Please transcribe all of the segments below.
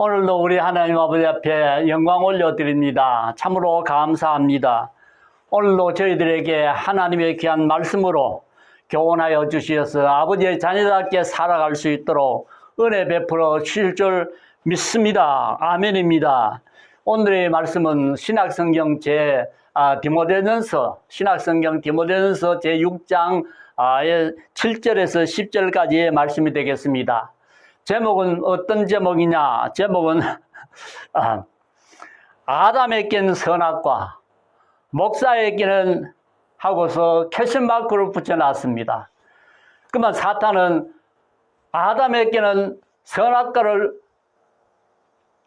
오늘도 우리 하나님 아버지 앞에 영광 올려드립니다. 참으로 감사합니다. 오늘도 저희들에게 하나님의 귀한 말씀으로 교훈하여 주시어서 아버지의 자녀답게 살아갈 수 있도록 은혜 베풀어 주실 줄 믿습니다. 아멘입니다. 오늘의 말씀은 신약성경 신약성경 디모데전서 제6장 7절에서 10절까지의 말씀이 되겠습니다. 제목은 어떤 제목이냐? 제목은 아담에게는 선악과 목사에게는 하고서 퀘스천마크를 붙여놨습니다. 그러면 사탄은 아담에게는 선악과를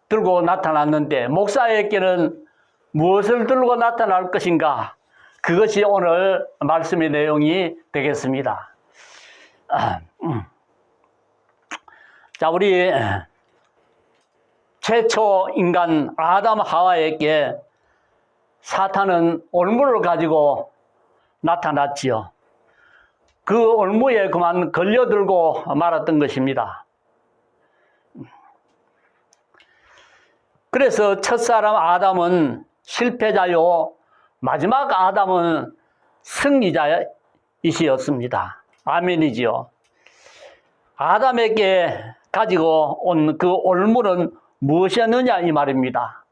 들고 나타났는데 목사에게는 무엇을 들고 나타날 것인가? 그것이 오늘 말씀의 내용이 되겠습니다. 자, 우리 최초 인간 아담 하와에게 사탄은 올무를 가지고 나타났지요. 그 올무에 그만 걸려들고 말았던 것입니다. 그래서 첫사람 아담은 실패자요, 마지막 아담은 승리자이시였습니다. 아멘이지요. 아담에게 가지고 온 그 올무는 무엇이었느냐 이 말입니다.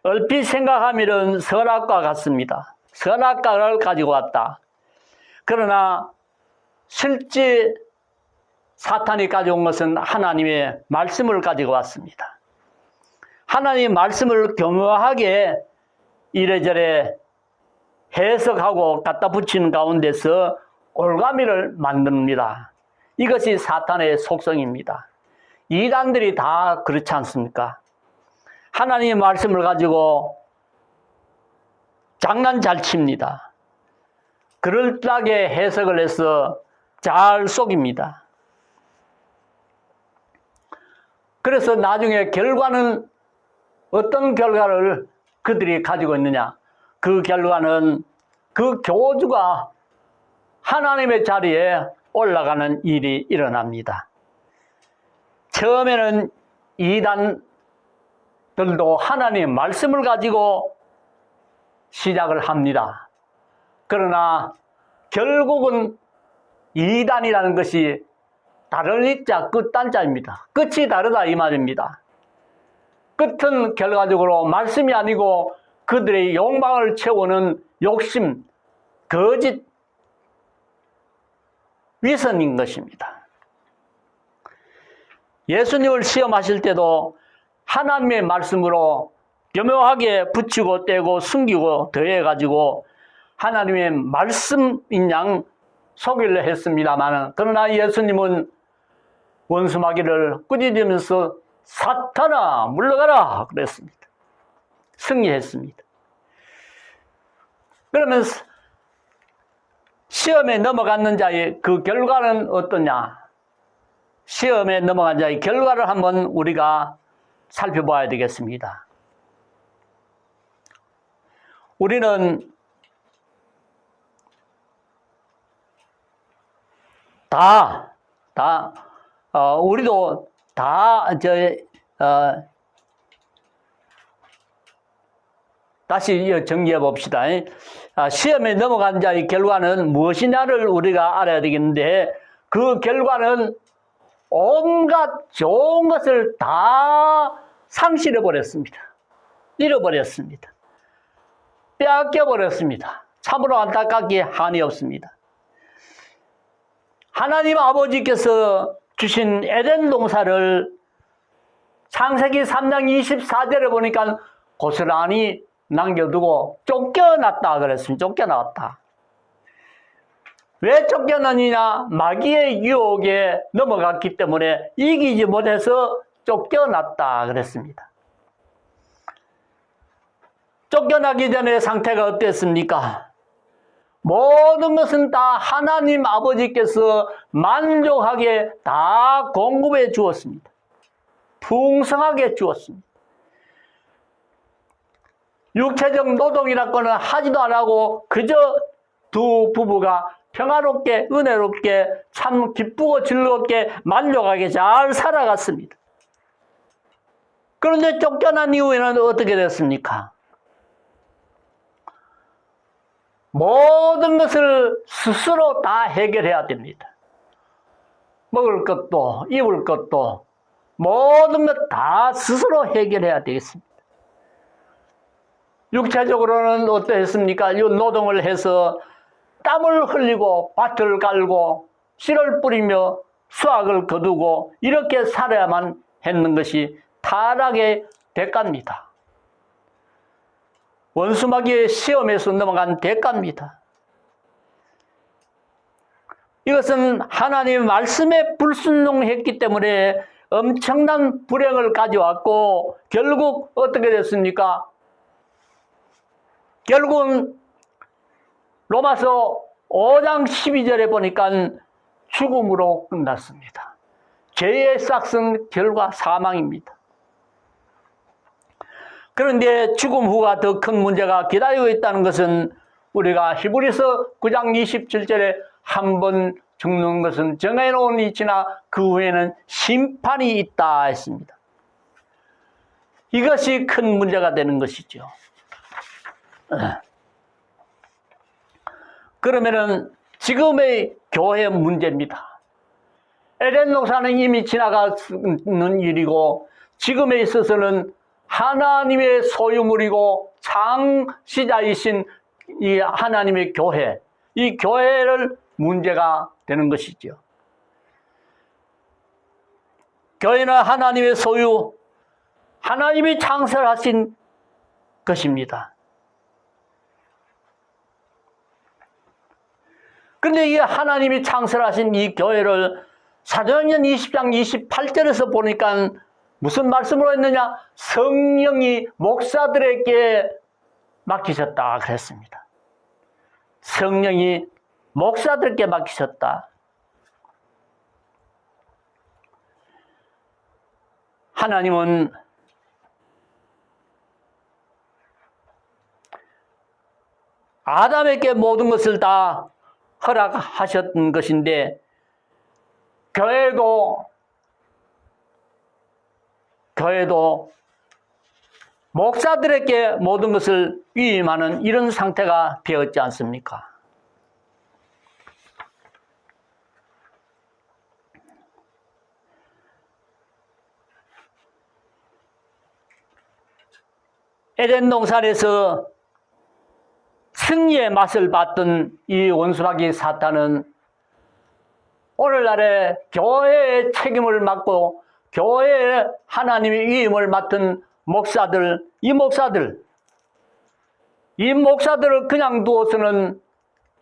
얼핏 생각하면 선악과 같습니다. 선악과를 가지고 왔다. 그러나 실제 사탄이 가져온 것은 하나님의 말씀을 가지고 왔습니다. 하나님의 말씀을 교묘하게 이래저래 해석하고 갖다 붙이는 가운데서 올가미를 만듭니다. 이것이 사탄의 속성입니다. 이단들이 다 그렇지 않습니까? 하나님의 말씀을 가지고 장난 잘 칩니다. 그럴듯하게 해석을 해서 잘 속입니다. 그래서 나중에 결과는 어떤 결과를 그들이 가지고 있느냐? 그 결과는 그 교주가 하나님의 자리에 올라가는 일이 일어납니다. 처음에는 이단들도 하나님의 말씀을 가지고 시작을 합니다. 그러나 결국은 이단이라는 것이 다른 이자 끝단자입니다. 끝이 다르다 이 말입니다. 끝은 결과적으로 말씀이 아니고 그들의 욕망을 채우는 욕심, 거짓, 위선인 것입니다. 예수님을 시험하실 때도 하나님의 말씀으로 교묘하게 붙이고 떼고 숨기고 더해가지고 하나님의 말씀인 양 속이려 했습니다만, 그러나 예수님은 원수마귀를 꾸짖으면서 사탄아 물러가라 그랬습니다. 승리했습니다. 그러면 시험에 넘어가는 자의 그 결과는 어떠냐? 시험에 넘어간 자의 결과를 한번 우리가 살펴봐야 되겠습니다. 우리는 우리도 다시 정리해 봅시다. 시험에 넘어간 자의 결과는 무엇이냐를 우리가 알아야 되겠는데, 그 결과는 온갖 좋은 것을 다 상실해 버렸습니다. 잃어버렸습니다. 빼앗겨 버렸습니다. 참으로 안타깝게 한이 없습니다. 하나님 아버지께서 주신 에덴 동산을 창세기 3장 24절에 보니까 고스란히 남겨두고 쫓겨났다 그랬습니다. 쫓겨나왔다. 왜 쫓겨나느냐? 마귀의 유혹에 넘어갔기 때문에 이기지 못해서 쫓겨났다 그랬습니다. 쫓겨나기 전에 상태가 어땠습니까? 모든 것은 다 하나님 아버지께서 만족하게 다 공급해 주었습니다. 풍성하게 주었습니다. 육체적 노동이라고는 하지도 안 하고 그저 두 부부가 평화롭게 은혜롭게 참 기쁘고 즐겁게 만족하게 잘 살아갔습니다. 그런데 쫓겨난 이후에는 어떻게 됐습니까? 모든 것을 스스로 다 해결해야 됩니다. 먹을 것도 입을 것도 모든 것 다 스스로 해결해야 되겠습니다. 육체적으로는 어떠했습니까? 이 노동을 해서 땀을 흘리고 밭을 갈고 씨를 뿌리며 수확을 거두고 이렇게 살아야만 했는 것이 타락의 대가입니다. 원수마귀의 시험에서 넘어간 대가입니다. 이것은 하나님의 말씀에 불순종했기 때문에 엄청난 불행을 가져왔고 결국 어떻게 됐습니까? 결국은 로마서 5장 12절에 보니까 죽음으로 끝났습니다. 죄의 싹은 결과 사망입니다. 그런데 죽음 후가 더 큰 문제가 기다리고 있다는 것은 우리가 히브리서 9장 27절에 한 번 죽는 것은 정해놓은 이치나 그 후에는 심판이 있다 했습니다. 이것이 큰 문제가 되는 것이죠. 그러면은 지금의 교회 문제입니다. 에덴 동산은 이미 지나가는 일이고 지금에 있어서는 하나님의 소유물이고 창시자이신 이 하나님의 교회, 이 교회를 문제가 되는 것이죠. 교회는 하나님의 소유, 하나님이 창설하신 것입니다. 그런데 이 하나님이 창설하신 이 교회를 사도행전 20장 28절에서 보니까 무슨 말씀으로 했느냐? 성령이 목사들에게 맡기셨다 그랬습니다. 성령이 목사들에게 맡기셨다. 하나님은 아담에게 모든 것을 다 허락하셨던 것인데 교회도 목사들에게 모든 것을 위임하는 이런 상태가 되었지 않습니까? 에덴 동산에서 승리의 맛을 봤던 이 원수마귀 사탄은 오늘날에 교회의 책임을 맡고 교회에 하나님의 위임을 맡은 목사들, 이 목사들을 그냥 두어서는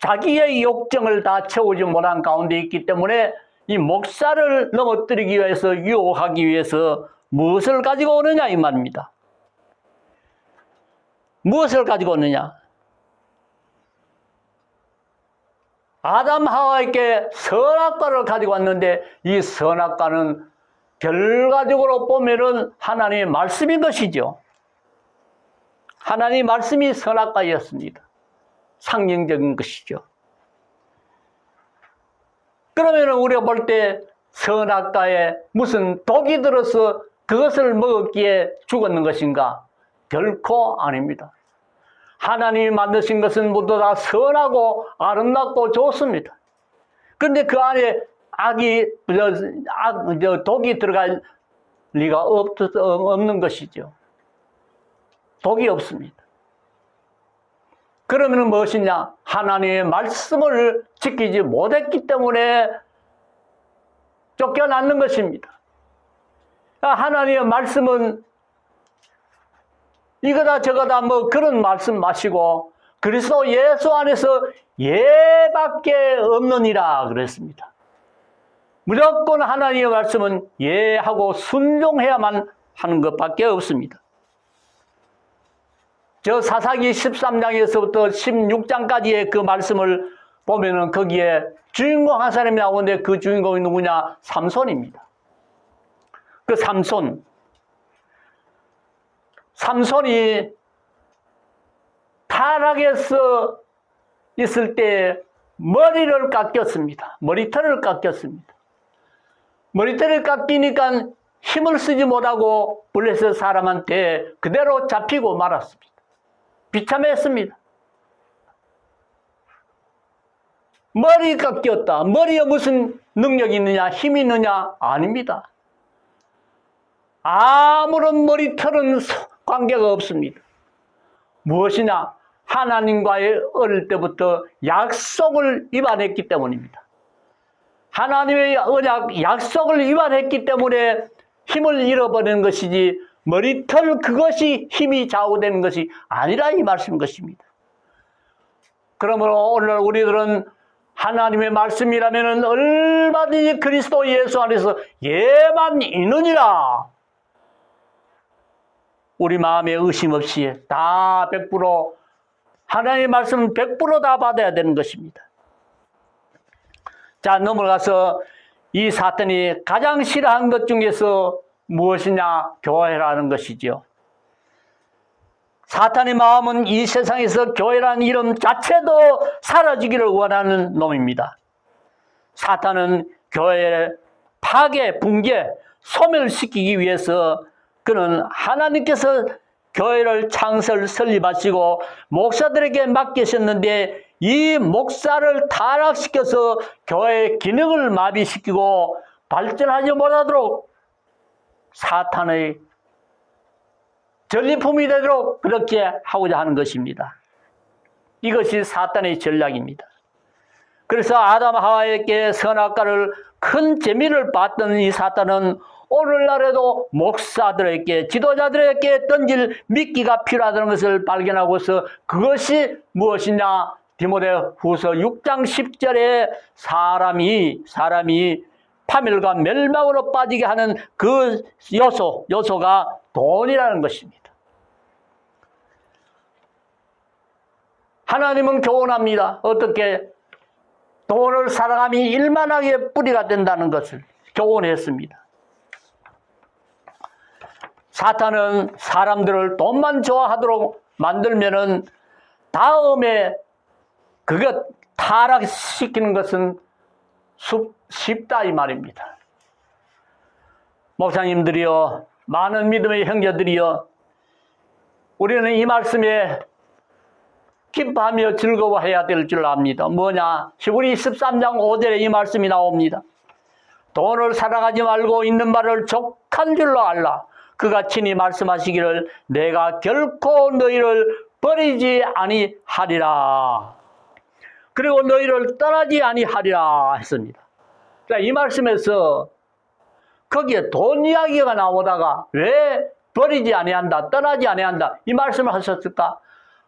자기의 욕정을 다 채우지 못한 가운데 있기 때문에 이 목사를 넘어뜨리기 위해서 유혹하기 위해서 무엇을 가지고 오느냐 이 말입니다. 무엇을 가지고 오느냐? 아담 하와에게 선악과를 가지고 왔는데 이 선악과는 결과적으로 보면은 하나님의 말씀인 것이죠. 하나님의 말씀이 선악과였습니다. 상징적인 것이죠. 그러면 우리가 볼 때 선악과에 무슨 독이 들어서 그것을 먹었기에 죽었는 것인가? 결코 아닙니다. 하나님이 만드신 것은 모두 다 선하고 아름답고 좋습니다. 그런데 그 안에 독이 들어갈 리가 없는 것이죠. 독이 없습니다. 그러면 무엇이냐? 하나님의 말씀을 지키지 못했기 때문에 쫓겨났는 것입니다. 하나님의 말씀은 이거다 저거다 뭐 그런 말씀 마시고 그리스도 예수 안에서 예밖에 없느니라 그랬습니다. 무조건 하나님의 말씀은 예하고 순종해야만 하는 것밖에 없습니다. 저 사사기 13장에서부터 16장까지의 그 말씀을 보면은 거기에 주인공 한 사람이 나오는데 그 주인공이 누구냐? 삼손입니다. 그 삼손이 타락해서 있을 때 머리를 깎였습니다. 머리털을 깎였습니다. 머리털을 깎이니까 힘을 쓰지 못하고 블레셋 사람한테 그대로 잡히고 말았습니다. 비참했습니다. 머리가 꼈다. 머리에 무슨 능력이 있느냐, 힘이 있느냐? 아닙니다. 아무런 머리털은 관계가 없습니다. 무엇이냐? 하나님과의 어릴 때부터 약속을 위반했기 때문입니다. 하나님의 언약, 약속을 위반했기 때문에 힘을 잃어버리는 것이지 머리털 그것이 힘이 좌우되는 것이 아니라 이 말씀인 것입니다. 그러므로 오늘 우리들은 하나님의 말씀이라면 얼마든지 그리스도 예수 안에서 예만 있느니라. 우리 마음에 의심 없이 다 100% 하나님의 말씀은 100%다 받아야 되는 것입니다. 자, 넘어가서 이 사탄이 가장 싫어하는 것 중에서 무엇이냐? 교회라는 것이죠. 사탄의 마음은 이 세상에서 교회라는 이름 자체도 사라지기를 원하는 놈입니다. 사탄은 교회의 파괴, 붕괴, 소멸시키기 위해서 그는 하나님께서 교회를 설립하시고 목사들에게 맡기셨는데 이 목사를 타락시켜서 교회의 기능을 마비시키고 발전하지 못하도록 사탄의 전리품이 되도록 그렇게 하고자 하는 것입니다. 이것이 사탄의 전략입니다. 그래서 아담 하와에게 선악과를 큰 재미를 봤던 이 사탄은 오늘날에도 목사들에게 지도자들에게 던질 미끼가 필요하다는 것을 발견하고서 그것이 무엇이냐? 디모데후서 6장 10절에 사람이 파멸과 멸망으로 빠지게 하는 그 요소가 돈이라는 것입니다. 하나님은 교훈합니다. 어떻게? 돈을 사랑함이 일만하게 뿌리가 된다는 것을 교훈했습니다. 사탄은 사람들을 돈만 좋아하도록 만들면은 다음에 그것 타락시키는 것은 쉽다 이 말입니다. 목사님들이여, 많은 믿음의 형제들이여, 우리는 이 말씀에 기뻐하며 즐거워해야 될 줄 압니다. 뭐냐? 히브리 13장 5절에 이 말씀이 나옵니다. 돈을 사랑하지 말고 있는 바를 족한 줄로 알라. 그가 친히 말씀하시기를 내가 결코 너희를 버리지 아니하리라. 그리고 너희를 떠나지 아니하리라 했습니다. 그러니까 이 말씀에서 거기에 돈 이야기가 나오다가 왜 버리지 아니한다, 떠나지 아니한다 이 말씀을 하셨을까?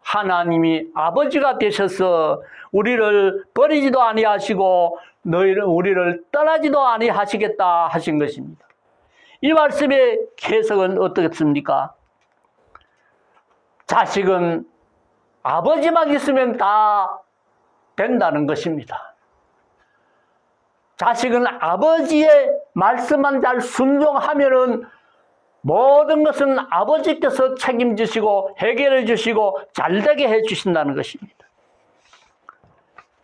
하나님이 아버지가 되셔서 우리를 버리지도 아니하시고 우리를 떠나지도 아니하시겠다 하신 것입니다. 이 말씀의 해석은 어떻습니까? 자식은 아버지만 있으면 다 된다는 것입니다. 자식은 아버지의 말씀만 잘 순종하면은 모든 것은 아버지께서 책임지시고 해결해 주시고 잘되게 해 주신다는 것입니다.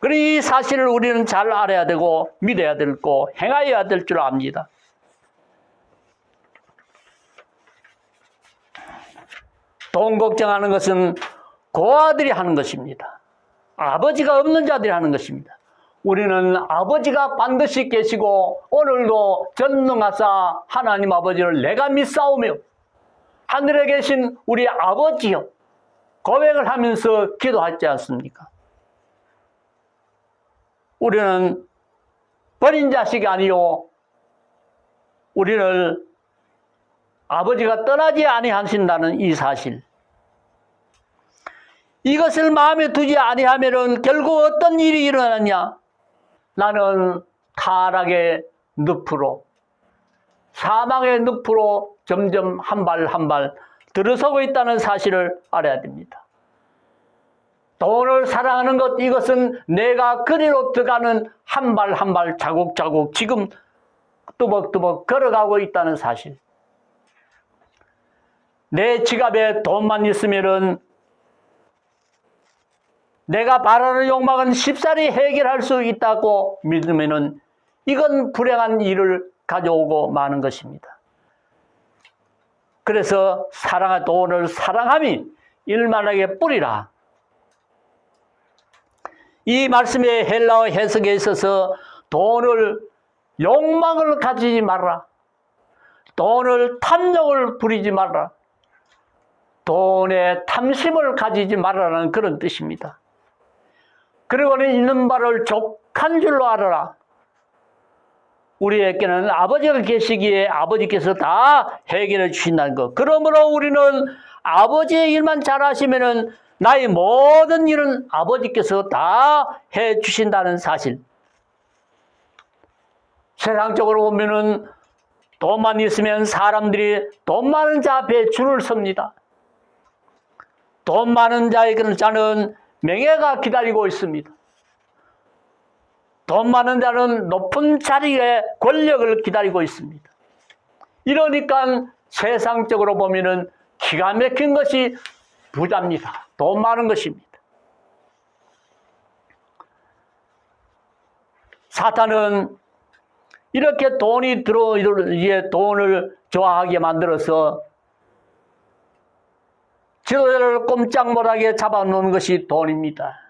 그리고 이 사실을 우리는 잘 알아야 되고 믿어야 되고 행하여야 될 줄 압니다. 돈 걱정하는 것은 고아들이 하는 것입니다. 아버지가 없는 자들이 하는 것입니다. 우리는 아버지가 반드시 계시고 오늘도 전능하사 하나님 아버지를 내가 믿사오며 하늘에 계신 우리 아버지여 고백을 하면서 기도하지 않습니까? 우리는 버린 자식이 아니요 우리를 아버지가 떠나지 아니하신다는 이 사실, 이것을 마음에 두지 아니하면은 결국 어떤 일이 일어나냐? 나는 타락의 늪으로, 사망의 늪으로 점점 한 발 한 발 들어서고 있다는 사실을 알아야 됩니다. 돈을 사랑하는 것, 이것은 내가 그리로 들어가는 한 발 한 발 자국자국 지금 뚜벅뚜벅 걸어가고 있다는 사실. 내 지갑에 돈만 있으면은 내가 바라는 욕망은 쉽사리 해결할 수 있다고 믿으면은 이건 불행한 일을 가져오고 마는 것입니다. 그래서 돈을 사랑함이 일만하게 뿌리라. 이 말씀의 헬라어 해석에 있어서 돈을 욕망을 가지지 말라. 돈을 탐욕을 부리지 말라. 돈에 탐심을 가지지 말라는 그런 뜻입니다. 그리고는 있는 바를 족한 줄로 알아라. 우리에게는 아버지가 계시기에 아버지께서 다 해결해 주신다는 것. 그러므로 우리는 아버지의 일만 잘하시면은 나의 모든 일은 아버지께서 다 해 주신다는 사실. 세상적으로 보면은 돈만 있으면 사람들이 돈 많은 자 앞에 줄을 섭니다. 돈 많은 자는 명예가 기다리고 있습니다. 돈 많은 자는 높은 자리에 권력을 기다리고 있습니다. 이러니까 세상적으로 보면은 기가 막힌 것이 부자입니다. 돈 많은 것입니다. 사탄은 이렇게 돈을 좋아하게 만들어서 지도자를 꼼짝 못하게 잡아놓는 것이 돈입니다.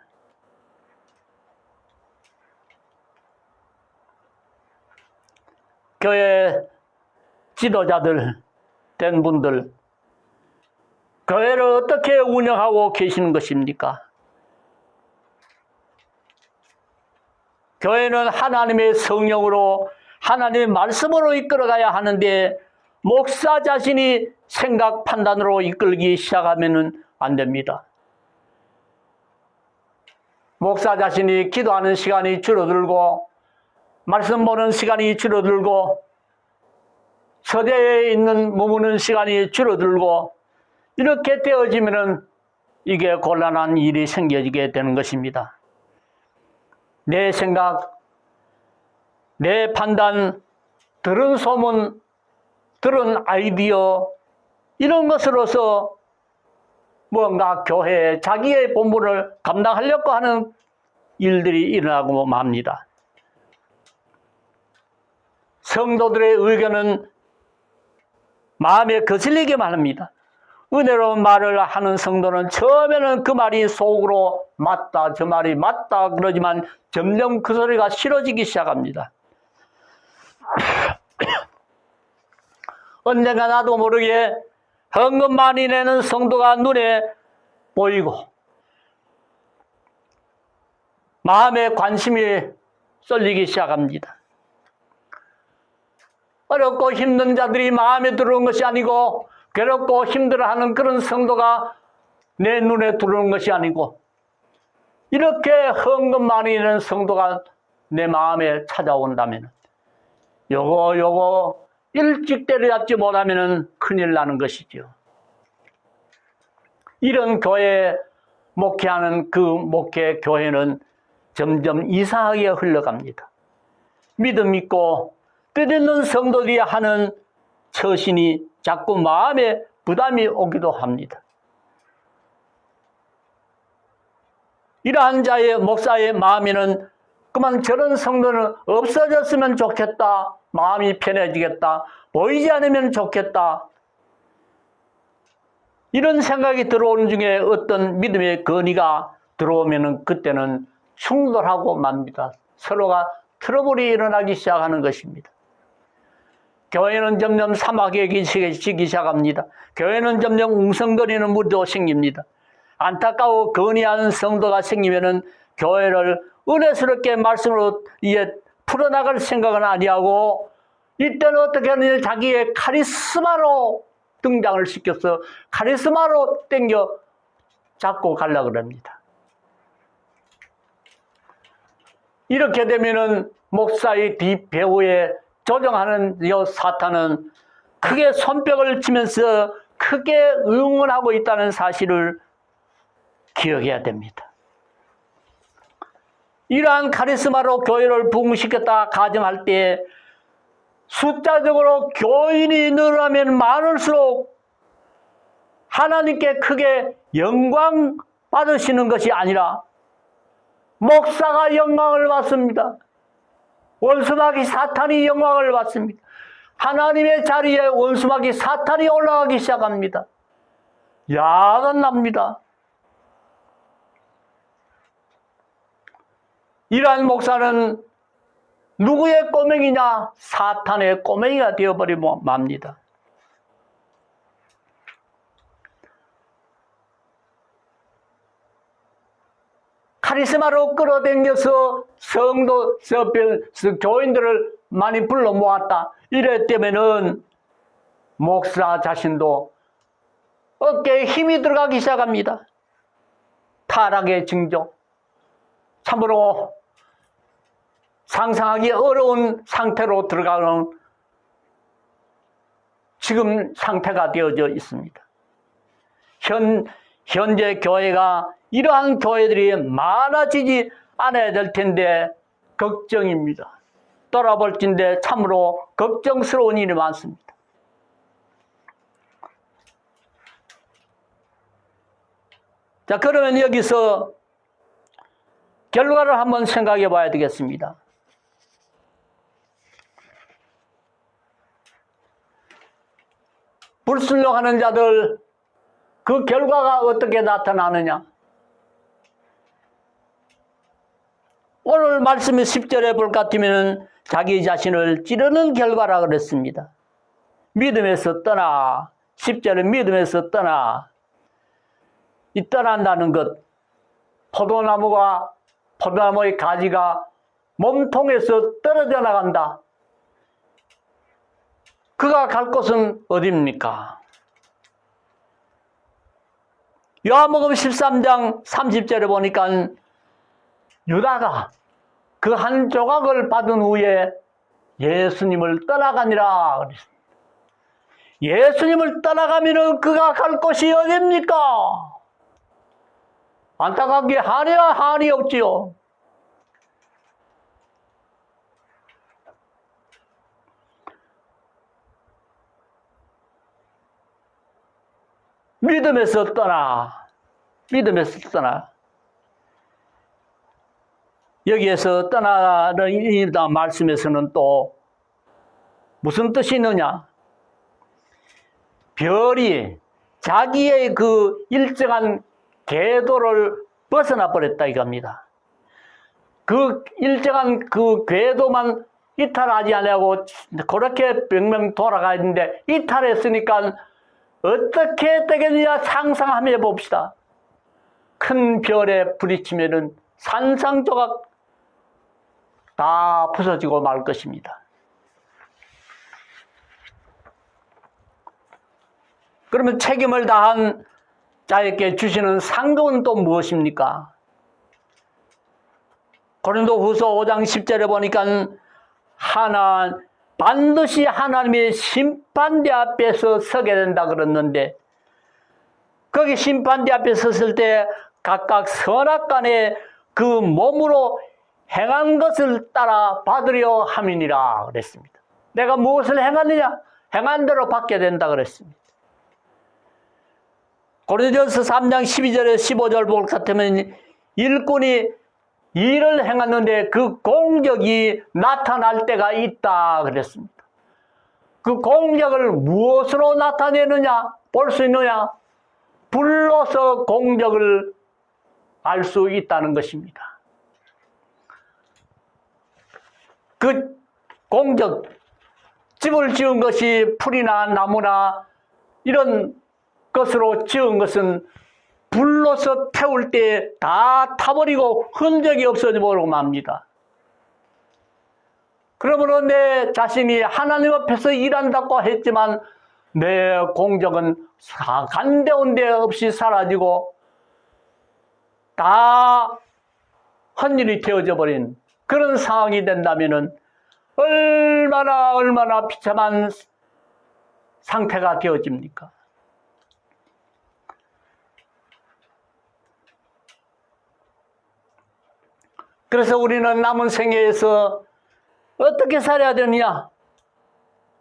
교회 지도자들 된 분들, 교회를 어떻게 운영하고 계시는 것입니까? 교회는 하나님의 성령으로 하나님의 말씀으로 이끌어가야 하는데 목사 자신이 생각 판단으로 이끌기 시작하면 안 됩니다. 목사 자신이 기도하는 시간이 줄어들고 말씀 보는 시간이 줄어들고 서재에 있는 머무는 시간이 줄어들고 이렇게 되어지면 이게 곤란한 일이 생겨지게 되는 것입니다. 내 생각, 내 판단, 들은 소문, 들은 아이디어 이런 것으로서 뭔가 교회에 자기의 본분을 감당하려고 하는 일들이 일어나고 맙니다. 성도들의 의견은 마음에 거슬리게만 합니다. 은혜로운 말을 하는 성도는 처음에는 그 말이 속으로 맞다, 저 말이 맞다 그러지만 점점 그 소리가 싫어지기 시작합니다. 언젠가 나도 모르게 헌금 많이 내는 성도가 눈에 보이고 마음에 관심이 쏠리기 시작합니다. 어렵고 힘든 자들이 마음에 들어오는 것이 아니고 괴롭고 힘들어하는 그런 성도가 내 눈에 들어오는 것이 아니고 이렇게 헌금 많이 내는 성도가 내 마음에 찾아온다면 요거 일찍 때려잡지 못하면 큰일 나는 것이죠. 이런 교회 목회하는 그 목회 교회는 점점 이상하게 흘러갑니다. 믿음 있고 뜻있는 성도들이 하는 처신이 자꾸 마음에 부담이 오기도 합니다. 이러한 자의 목사의 마음에는 그만 저런 성도는 없어졌으면 좋겠다. 마음이 편해지겠다. 보이지 않으면 좋겠다. 이런 생각이 들어오는 중에 어떤 믿음의 건의가 들어오면 그때는 충돌하고 맙니다. 서로가 트러블이 일어나기 시작하는 것입니다. 교회는 점점 사막해지기 시작합니다. 교회는 점점 웅성거리는 무리도 생깁니다. 안타까워 건의하는 성도가 생기면은 교회를 은혜스럽게 말씀으로 풀어나갈 생각은 아니하고 이때는 어떻게 하느냐 자기의 카리스마로 등장을 시켜서 카리스마로 땡겨 잡고 가려고 합니다. 이렇게 되면은 목사의 뒷배후에 조종하는 이 사탄은 크게 손뼉을 치면서 크게 응원하고 있다는 사실을 기억해야 됩니다. 이러한 카리스마로 교회를 부흥시켰다 가정할 때 숫자적으로 교인이 늘어나면 많을수록 하나님께 크게 영광 받으시는 것이 아니라 목사가 영광을 받습니다. 원수마귀 사탄이 영광을 받습니다. 하나님의 자리에 원수마귀 사탄이 올라가기 시작합니다. 야단 납니다. 이러한 목사는 누구의 꼬맹이냐? 사탄의 꼬맹이가 되어버리면 맙니다. 카리스마로 끌어당겨서 성도, 교인들을 많이 불러 모았다. 이랬다면은 목사 자신도 어깨에 힘이 들어가기 시작합니다. 타락의 징조. 참으로 상상하기 어려운 상태로 들어가는 지금 상태가 되어져 있습니다. 현재 교회가 이러한 교회들이 많아지지 않아야 될 텐데 걱정입니다. 돌아볼진데 참으로 걱정스러운 일이 많습니다. 자, 그러면 여기서 결과를 한번 생각해 봐야 되겠습니다. 불순종하는 자들, 그 결과가 어떻게 나타나느냐? 오늘 말씀의 10절에 볼 것 같으면 자기 자신을 찌르는 결과라 그랬습니다. 믿음에서 떠나, 10절은 믿음에서 떠나. 이 떠난다는 것, 포도나무의 가지가 몸통에서 떨어져 나간다. 그가 갈 곳은 어디입니까? 요한복음 13장 30절에 보니까 유다가 그 한 조각을 받은 후에 예수님을 떠나가니라 그랬습니다. 예수님을 떠나가면 그가 갈 곳이 어디입니까? 안타깝게 한이야 한이 없지요. 믿음에서 떠나. 믿음에서 떠나. 여기에서 떠나는 이 말씀에서는 또 무슨 뜻이 있느냐? 별이 자기의 그 일정한 궤도를 벗어나 버렸다 이겁니다. 그 일정한 그 궤도만 이탈하지 않으려고 그렇게 병명 돌아가 있는데 이탈했으니까 어떻게 되겠느냐 상상하며 봅시다. 큰 별에 부딪히면은 산상조각 다 부서지고 말 것입니다. 그러면 책임을 다한 자에게 주시는 상급은 또 무엇입니까? 고린도후서 5장 10절에 보니까 반드시 하나님의 심판대 앞에서 서게 된다 그랬는데 거기 심판대 앞에 섰을 때 각각 선악간에 그 몸으로 행한 것을 따라 받으려 함이니라 그랬습니다. 내가 무엇을 행하느냐? 행한 대로 받게 된다 그랬습니다. 고린도전서 3장 12절에 15절 볼 것 같으면 일꾼이 일을 행했는데 그 공적이 나타날 때가 있다 그랬습니다. 그 공적을 무엇으로 나타내느냐? 볼 수 있느냐? 불로서 공적을 알 수 있다는 것입니다. 그 공적, 집을 지은 것이 풀이나 나무나 이런 것으로 지은 것은 불로서 태울 때 다 타버리고 흔적이 없어져 버리고 맙니다. 그러므로 내 자신이 하나님 앞에서 일한다고 했지만 내 공적은 간데온데 없이 사라지고 다 헛일이 되어져 버린 그런 상황이 된다면 얼마나 비참한 상태가 되어집니까? 그래서 우리는 남은 생애에서 어떻게 살아야 되느냐?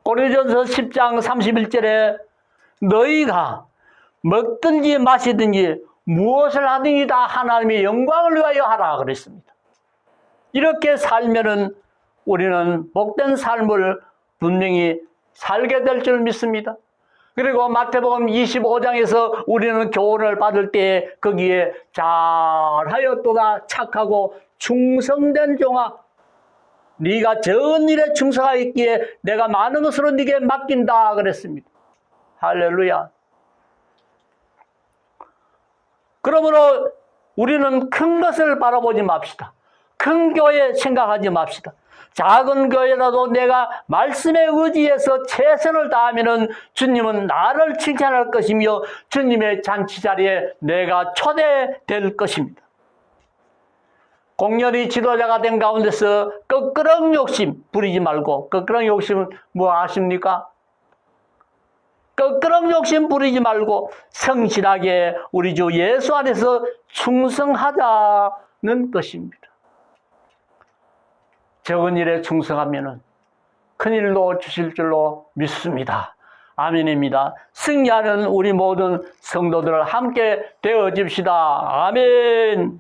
고린도전서 10장 31절에 너희가 먹든지 마시든지 무엇을 하든지 다 하나님의 영광을 위하여 하라 그랬습니다. 이렇게 살면은 우리는 복된 삶을 분명히 살게 될 줄 믿습니다. 그리고 마태복음 25장에서 우리는 교훈을 받을 때 거기에 잘하였도다 착하고 충성된 종아, 네가 적은 일에 충성하였기에 내가 많은 것으로 네게 맡긴다 그랬습니다. 할렐루야. 그러므로 우리는 큰 것을 바라보지 맙시다. 큰 교회 생각하지 맙시다. 작은 교회라도 내가 말씀에 의지해서 최선을 다하면은 주님은 나를 칭찬할 것이며 주님의 잔치 자리에 내가 초대될 것입니다. 공연히 지도자가 된 가운데서 끄끄렁 욕심 부리지 말고, 끄끄렁 욕심은 뭐 아십니까? 끄끄렁 욕심 부리지 말고 성실하게 우리 주 예수 안에서 충성하자는 것입니다. 적은 일에 충성하면 큰 일도 주실 줄로 믿습니다. 아멘입니다. 승리하는 우리 모든 성도들 함께 되어집시다. 아멘.